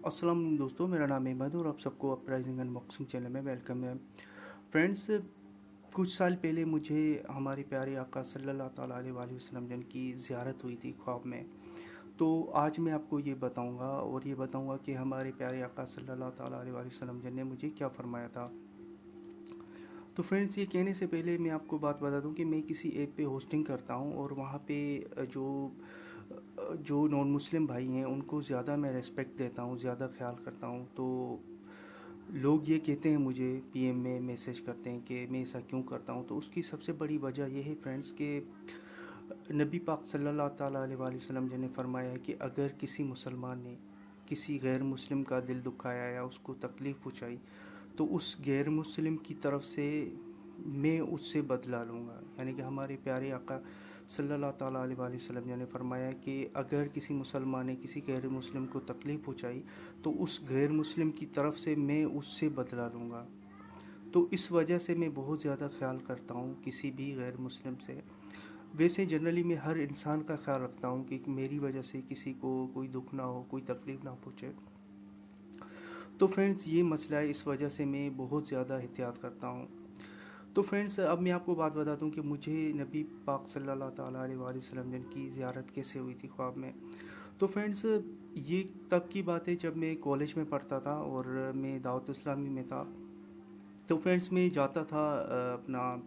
अस्सलाम वालेकुम दोस्तों, मेरा नाम अहमद और आप सबको अपराइजिंग अनबॉक्सिंग चैनल में वेलकम है। फ्रेंड्स, कुछ साल पहले मुझे हमारे प्यारे आका सल्लल्लाहु अलैहि वसल्लम जन की ज़ियारत हुई थी ख्वाब में। तो आज मैं आपको ये बताऊंगा और ये बताऊंगा कि हमारे प्यारे आका सल्लल्लाहु अलैहि वसल्लम जन ने मुझे क्या फ़रमाया था। तो फ्रेंड्स, ये कहने से पहले मैं आपको बात बता दूं कि मैं किसी ऐप पे होस्टिंग करता हूं और वहाँ पे जो नॉन मुस्लिम भाई हैं उनको ज़्यादा मैं रेस्पेक्ट देता हूँ, ज़्यादा ख्याल करता हूँ। तो लोग ये कहते हैं, मुझे पीएम में मैसेज करते हैं कि मैं ऐसा क्यों करता हूँ। तो उसकी सबसे बड़ी वजह यह है फ्रेंड्स कि नबी पाक सल्लल्लाहु अलैहि वसल्लम जी ने फरमाया है कि अगर किसी मुसलमान ने किसी गैर मुस्लिम का दिल दुखाया या उसको तकलीफ़ पहुँचाई तो उस गैर मुस्लिम की तरफ से मैं उससे बदला लूँगा। यानी कि हमारे प्यारे आका सल्लल्लाहु अलैहि वसल्लम जी ने फरमाया है कि अगर किसी मुसलमान ने किसी गैर मुस्लिम को तकलीफ़ पहुँचाई तो उस गैर मुस्लिम की तरफ से मैं उससे बदला लूँगा। तो इस वजह से मैं बहुत ज़्यादा ख्याल करता हूँ किसी भी गैर मुस्लिम से। वैसे जनरली मैं हर इंसान का ख्याल रखता हूँ कि मेरी वजह से किसी को कोई दुख ना हो, कोई तकलीफ़ ना पहुँचे। तो फ्रेंड्स, ये मसला है, इस वजह से मैं बहुत ज़्यादा एहतियात करता हूँ। तो फ्रेंड्स, अब मैं आपको बात बता दूं कि मुझे नबी पाक सल्लल्लाहु अलैहि वसल्लम की ज़ियारत कैसे हुई थी ख्वाब में। तो फ्रेंड्स, ये तब की बात है जब मैं कॉलेज में पढ़ता था और मैं दावत इस्लामी में था। तो फ्रेंड्स, मैं जाता था अपना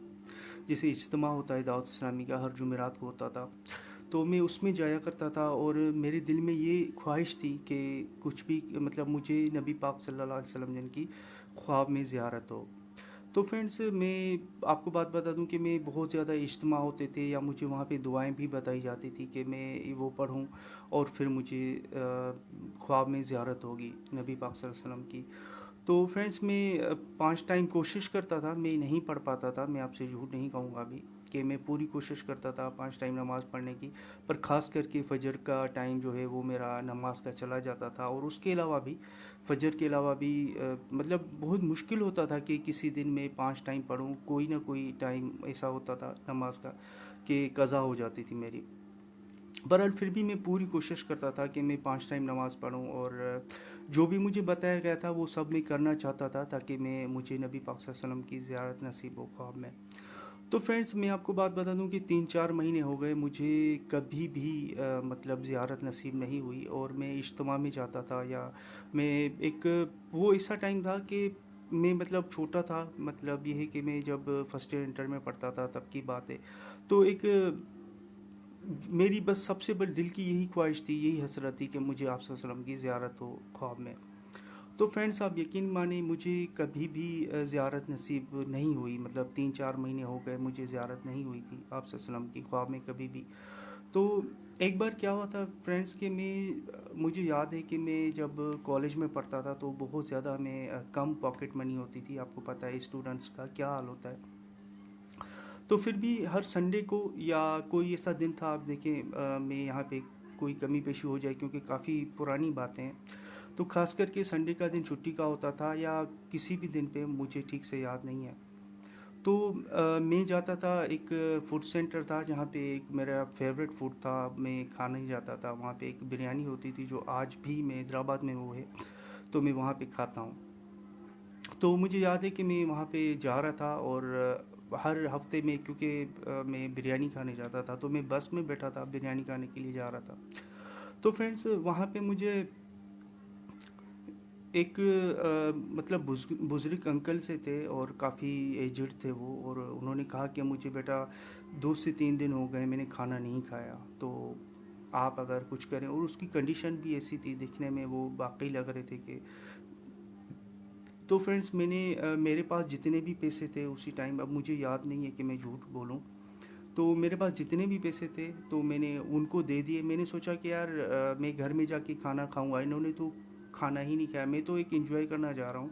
जैसे इज्तिमा होता है दावत इस्लामी का, हर जुमेरात को होता था। तो मैं उसमें जाया करता था और मेरे दिल में ये ख्वाहिश थी कि कुछ भी मतलब मुझे नबी पाक सल्लल्लाहु अलैहि वसल्लम जन की ख्वाब में ज़ियारत हो। तो फ्रेंड्स, मैं आपको बात बता दूं कि मैं बहुत ज़्यादा इज्तिमा होते थे या मुझे वहाँ पे दुआएं भी बताई जाती थी कि मैं वो पढ़ूं और फिर मुझे ख्वाब में ज़ियारत होगी नबी पाक सल्लल्लाहु अलैहि वसल्लम की। तो फ्रेंड्स, मैं 5 टाइम कोशिश करता था, मैं नहीं पढ़ पाता था, मैं आपसे झूठ नहीं कहूँगा अभी कि मैं पूरी कोशिश करता था 5 टाइम नमाज़ पढ़ने की। पर ख़ास करके फ़जर का टाइम जो है वो मेरा नमाज का चला जाता था और उसके अलावा भी फ़जर के अलावा भी मतलब बहुत मुश्किल होता था कि किसी दिन में 5 टाइम पढूं। कोई ना कोई टाइम ऐसा होता था नमाज का कि कज़ा हो जाती थी मेरी। बहरहाल फिर भी मैं पूरी कोशिश करता था कि मैं 5 टाइम नमाज़ पढूं और जो भी मुझे बताया गया था वो सब मैं करना चाहता था ताकि मैं मुझे नबी पाक सल्लल्लाहु अलैहि वसल्लम की ज़ियारत नसीब हो ख्वाब में। तो फ्रेंड्स, मैं आपको बात बता दूं कि 3-4 महीने हो गए मुझे कभी भी मतलब ज़ियारत नसीब नहीं हुई और मैं इज्तिमा में जाता था या मैं एक वो ऐसा टाइम था कि मैं मतलब छोटा था, मतलब ये है कि मैं जब फर्स्ट ईयर इंटर में पढ़ता था तब की बात है। तो एक मेरी बस सबसे बड़ी दिल की यही ख्वाहिश थी, यही हसरत थी कि मुझे आप सल्लल्लाहु अलैहि वसल्लम की ज़ियारत हो ख्वाब में। तो फ्रेंड्स, आप यकीन माने मुझे कभी भी ज़ियारत नसीब नहीं हुई। मतलब 3-4 महीने हो गए मुझे ज़ियारत नहीं हुई थी आप सल्लल्लाहु अलैहि वसल्लम की ख्वाब में कभी भी। तो एक बार क्या हुआ था फ्रेंड्स कि मुझे याद है कि मैं जब कॉलेज में पढ़ता था तो बहुत ज़्यादा मैं कम पॉकेट मनी होती थी। आपको पता है स्टूडेंट्स का क्या हाल होता है। तो फिर भी हर संडे को या कोई ऐसा दिन था, आप देखें मैं यहाँ पे कोई कमी पेशी हो जाए क्योंकि काफ़ी पुरानी बातें हैं। तो खास करके संडे का दिन छुट्टी का होता था या किसी भी दिन पे, मुझे ठीक से याद नहीं है। तो मैं जाता था, एक फूड सेंटर था जहाँ पे एक मेरा फेवरेट फूड था, मैं खाने ही जाता था। वहाँ पे एक बिरयानी होती थी जो आज भी मैं हैदराबाद में वो है, तो मैं वहाँ पे खाता हूँ। तो मुझे याद है कि मैं वहाँ पे जा रहा था और हर हफ्ते में क्योंकि मैं बिरयानी खाने जाता था तो मैं बस में बैठा था, बिरयानी खाने के लिए जा रहा था। तो फ्रेंड्स, वहाँ पे मुझे एक मतलब बुजुर्ग अंकल से थे और काफ़ी एजड थे वो, और उन्होंने कहा कि मुझे बेटा 2 से 3 दिन हो गए मैंने खाना नहीं खाया, तो आप अगर कुछ करें। और उसकी कंडीशन भी ऐसी थी, दिखने में वो वाकई लग रहे थे कि। तो फ्रेंड्स, मेरे पास जितने भी पैसे थे उसी टाइम, अब मुझे याद नहीं है कि मैं झूठ बोलूं, तो मेरे पास जितने भी पैसे थे तो मैंने उनको दे दिए। मैंने सोचा कि यार मैं घर में जाके खाना खाऊंगा, इन्होंने तो खाना ही नहीं खाया, मैं तो एक एंजॉय करना जा रहा हूँ,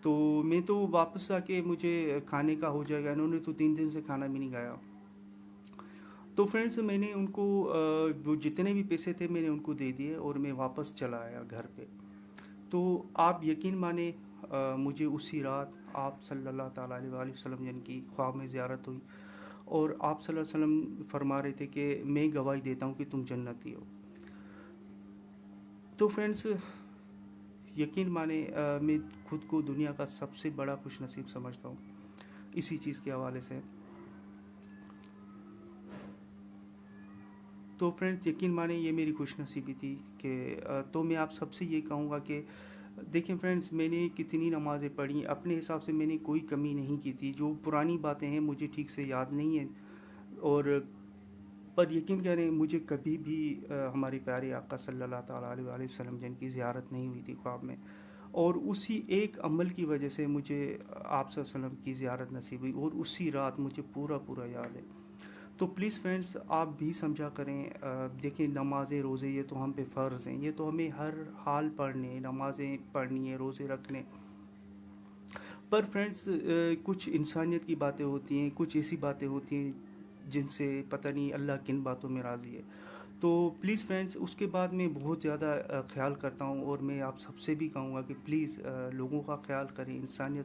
तो मैं तो वापस आके मुझे खाने का हो जाएगा, इन्होंने तो 3 दिन से खाना भी नहीं खाया। तो फ्रेंड्स, मैंने उनको वो जितने भी पैसे थे मैंने उनको दे दिए और मैं वापस चला आया घर पे। तो आप यकीन माने मुझे उसी रात आप सल्लल्लाहु अलैहि वसल्लम जन की ख्वाब में ज़ियारत हुई और आप सल्लल्लाहु अलैहि वसल्लम फरमा रहे थे कि मैं गवाही देता हूँ कि तुम जन्नती हो। तो फ्रेंड्स, यकीन माने मैं खुद को दुनिया का सबसे बड़ा खुश नसीब समझता हूँ इसी चीज़ के हवाले से। तो फ्रेंड्स यकीन माने ये मेरी खुश नसीबी थी कि तो मैं आप सबसे ये कहूँगा कि देखें फ्रेंड्स, मैंने कितनी नमाज़ें पढ़ी, अपने हिसाब से मैंने कोई कमी नहीं की थी। जो पुरानी बातें हैं मुझे ठीक से याद नहीं है, और पर यकीन करें मुझे कभी भी हमारे प्यारे आका सल्लल्लाहु ताला अलैहि वसल्लम जिनकी ज़ियारत नहीं हुई थी ख्वाब में, और उसी एक अमल की वजह से मुझे आप सल्लल्लाहु अलैहि वसल्लम की ज़ियारत नसीब हुई, और उसी रात मुझे पूरा पूरा याद है। तो प्लीज़ फ्रेंड्स आप भी समझा करें। देखिए नमाज़ें रोज़े ये तो हम पे फ़र्ज़ हैं, ये तो हमें हर हाल पढ़ने, नमाज़ें पढ़नी है, रोज़े रखने। पर फ्रेंड्स कुछ इंसानियत की बातें होती हैं, कुछ ऐसी बातें होती हैं जिनसे पता नहीं अल्लाह किन बातों में राज़ी है। तो प्लीज़ फ्रेंड्स उसके बाद मैं बहुत ज़्यादा ख्याल करता हूँ, और मैं आप सबसे भी कहूँगा कि प्लीज़ लोगों का ख्याल करें, इंसानियत